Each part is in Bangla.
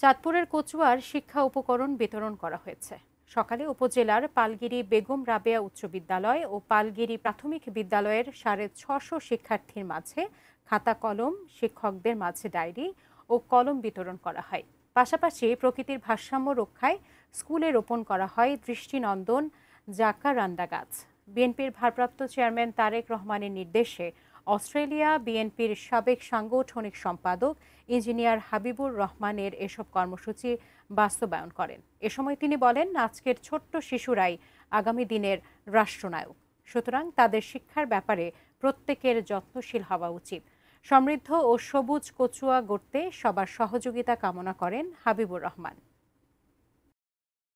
চাঁদপুরের কচুয়ার শিক্ষা উপকরণ বিতরণ করা হয়েছে। সকালে উপজেলার পালগিরি বেগম রাবেয়া উচ্চ বিদ্যালয় ও পালগিরি প্রাথমিক বিদ্যালয়ের 650 শিক্ষার্থীর মাঝে খাতা কলম, শিক্ষকদের মাঝে ডায়েরি ও কলম বিতরণ করা হয়। পাশাপাশি প্রকৃতির ভারসাম্য রক্ষায় স্কুলে রোপণ করা হয় দৃষ্টিনন্দন জাকারান্দা গাছ। বিএনপির ভারপ্রাপ্ত চেয়ারম্যান তারেক রহমানের নির্দেশে অস্ট্রেলিয়া বিএনপির সাবেক সাংগঠনিক সম্পাদক ইঞ্জিনিয়ার হাবিবুর রহমানের এসব কর্মসূচি বাস্তবায়ন করেন। এ সময় তিনি বলেন, আজকের ছোট্ট শিশুরাই আগামী দিনের রাষ্ট্রনায়ক, সুতরাং তাদের শিক্ষার ব্যাপারে প্রত্যেকের যত্নশীল হওয়া উচিত। সমৃদ্ধ ও সবুজ কচুয়া গড়তে সবার সহযোগিতা কামনা করেন হাবিবুর রহমান।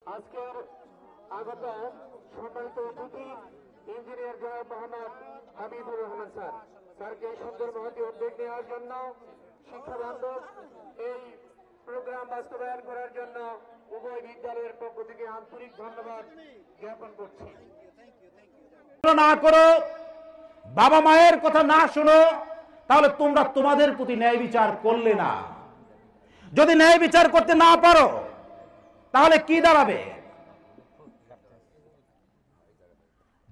আজকের আগত সম্মানিত অতিথি ইঞ্জিনিয়ার জনাব মোহাম্মদ হাবিবুর রহমান স্যারকে সুন্দর মহতী উদ্যোগ নেওয়ার জন্য, শিক্ষা বান্ধব এই প্রোগ্রাম বাস্তবায়ন করার জন্য উভয় বিদ্যালয়ের পক্ষ থেকে আন্তরিক ধন্যবাদ জ্ঞাপন করছি। না করো, বাবা মায়ের কথা না শুনো, তাহলে তোমরা তোমাদের প্রতি ন্যায় বিচার করলে না। যদি ন্যায় বিচার করতে না পারো তাহলে কি দাঁড়াবে?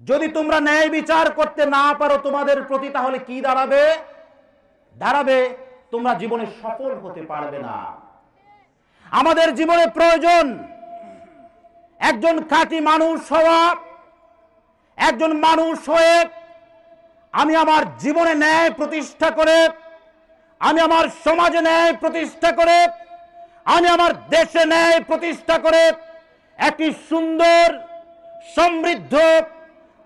যদি তোমরা ন্যায় বিচার করতে না পারো তোমাদের প্রতি, তাহলে কি দাঁড়াবে? দাঁড়াবে তোমরা জীবনে সফল হতে পারবে না। আমাদের জীবনে প্রয়োজন একজন খাঁটি মানুষ হওয়া। একজন মানুষ হয়ে আমি আমার জীবনে ন্যায় প্রতিষ্ঠা করে, আমি আমার সমাজে ন্যায় প্রতিষ্ঠা করে, আমি আমার দেশে ন্যায় প্রতিষ্ঠা করে একটি সুন্দর, সমৃদ্ধ,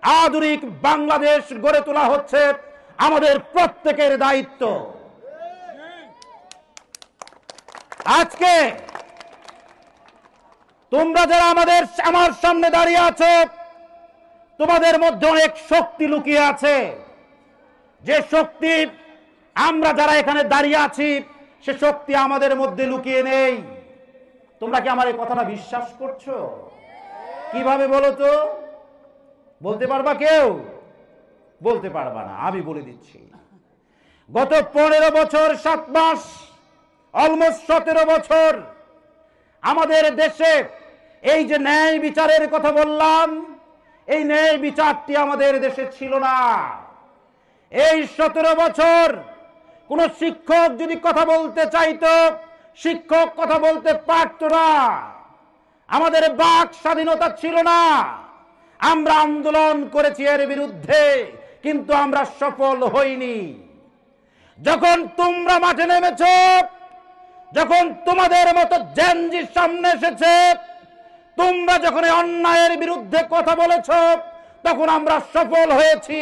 আধুনিক বাংলাদেশ গড়ে তোলা হচ্ছে আমাদের প্রত্যেকের দায়িত্ব। আজকে তোমরা যারা আমার সামনে দাঁড়িয়ে আছো, তোমাদের মধ্যে অনেক শক্তি লুকিয়ে আছে। যে শক্তি আমরা যারা এখানে দাঁড়িয়ে আছি, সে শক্তি আমাদের মধ্যে লুকিয়ে নেই। তোমরা কি আমার এই কথাটা বিশ্বাস করছো? কিভাবে বলো তো? বলতে পারবা কেউ? বলতে পারবা না, আমি বলে দিচ্ছি। গত 15 বছর 7 মাস, অলমোস্ট 17 বছর আমাদের দেশে এই যে ন্যায় বিচারের কথা বললাম, এই ন্যায় বিচারটি আমাদের দেশে ছিল না। এই 17 বছর কোন শিক্ষক যদি কথা বলতে চাইতো, শিক্ষক কথা বলতে পারত না। আমাদের বাক স্বাধীনতা ছিল না। আমরা আন্দোলন করেছি এর বিরুদ্ধে, কিন্তু আমরা সফল হইনি। যখন তোমরা মাঠে নেমেছ, যখন তোমাদের মতো জেনজি সামনে এসেছে, তোমরা যখন অন্যায়ের বিরুদ্ধে কথা বলেছ, তখন আমরা সফল হয়েছি।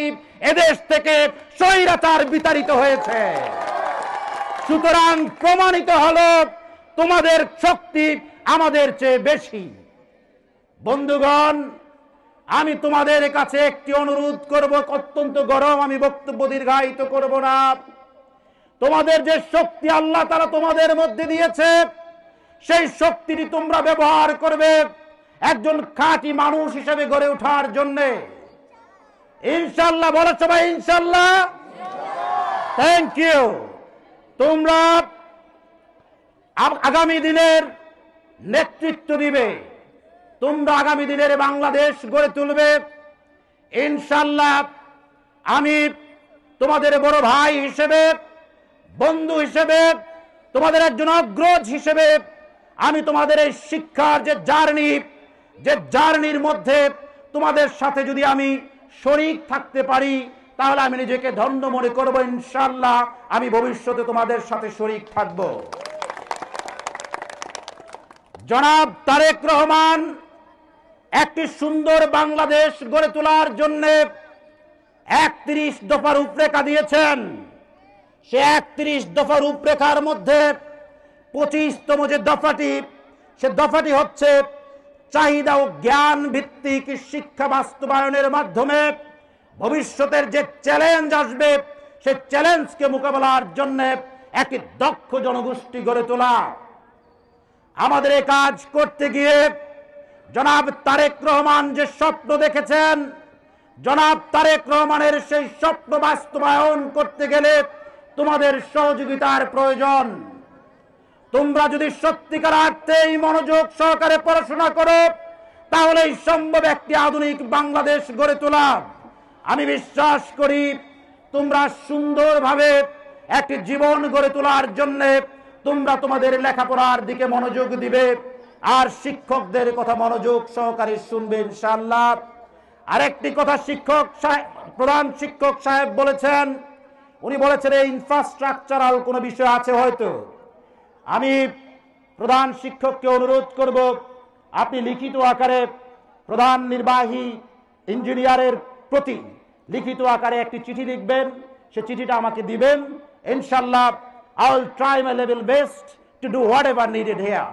এদেশ থেকে স্বৈরাচার বিতাড়িত হয়েছে। সুতরাং প্রমাণিত হলো তোমাদের শক্তি আমাদের চেয়ে বেশি। বন্ধুগণ, আমি তোমাদের কাছে একটি অনুরোধ করব, অত্যন্ত গরম, আমি বক্তব্য দীর্ঘায়িত করব না। তোমাদের যে শক্তি আল্লাহ তাআলা তোমাদের মধ্যে দিয়েছে, সেই শক্তিটি তোমরা ব্যবহার করবে একজন খাঁটি মানুষ হিসেবে গড়ে ওঠার জন্য। ইনশাআল্লাহ বলো সবাই, ইনশাআল্লাহ। Thank you. তোমরা আগামী দিনের নেতৃত্ব দিবে, তোমরা আগামী দিনের বাংলাদেশ গড়ে তুলবে। ইনশাআল্লাহ আমি তোমাদের বড় ভাই হিসেবে, বন্ধু হিসেবে, তোমাদের একজন অগ্রজ হিসেবে আমি তোমাদের এই শিক্ষার যে জার্নির মধ্যে তোমাদের সাথে যদি আমি শরীক থাকতে পারি, তাহলে আমি নিজেকে ধন্য মনে করব। ইনশাআল্লাহ আমি ভবিষ্যতে তোমাদের সাথে শরীক থাকব। জনাব তারেক রহমান একটি সুন্দর বাংলাদেশ গড়ে তোলার জন্য 31 দফা রূপরেখা দিয়েছেন। সে 31 দফা রূপরেখার মধ্যে 25তম যে দফাটি, সে দফাটি হচ্ছে চাহিদা ও জ্ঞান ভিত্তিক শিক্ষা বাস্তবায়নের মাধ্যমে ভবিষ্যতের যে চ্যালেঞ্জ আসবে, সেই চ্যালেঞ্জকে মোকাবেলার জন্য একটি দক্ষ জনগোষ্ঠী গড়ে তোলা। আমাদের এই কাজ করতে গিয়ে জনাব তারেক রহমান যে স্বপ্ন দেখেছেন, জনাব তারেক রহমানের সেই স্বপ্ন বাস্তবায়ন করতে গেলে তোমাদের সহযোগিতার প্রয়োজন। তোমরা যদি সত্যিকার অর্থেই মনোযোগ সহকারে পড়াশোনা করো তাহলেই সম্ভব একটি আধুনিক বাংলাদেশ গড়ে তোলা। আমি বিশ্বাস করি তোমরা সুন্দরভাবে একটি জীবন গড়ে তোলার জন্য তোমরা তোমাদের লেখাপড়ার দিকে মনোযোগ দিবে আর শিক্ষকদের কথা মনোযোগ সহকারে শুনবে ইনশাআল্লাহ। আরেকটি কথা প্রধান শিক্ষক সাহেব বলেছেন, উনি বলেছেন এই ইনফ্রাস্ট্রাকচারাল কোনো বিষয় আছে হয়তো। আমি প্রধান শিক্ষককে অনুরোধ করব আপনি লিখিত আকারে প্রধান নির্বাহী ইঞ্জিনিয়ারের প্রতি লিখিত আকারে একটি চিঠি লিখবেন, সে চিঠিটা আমাকে দিবেন ইনশাআল্লাহ। I will try my level best to do whatever needed here.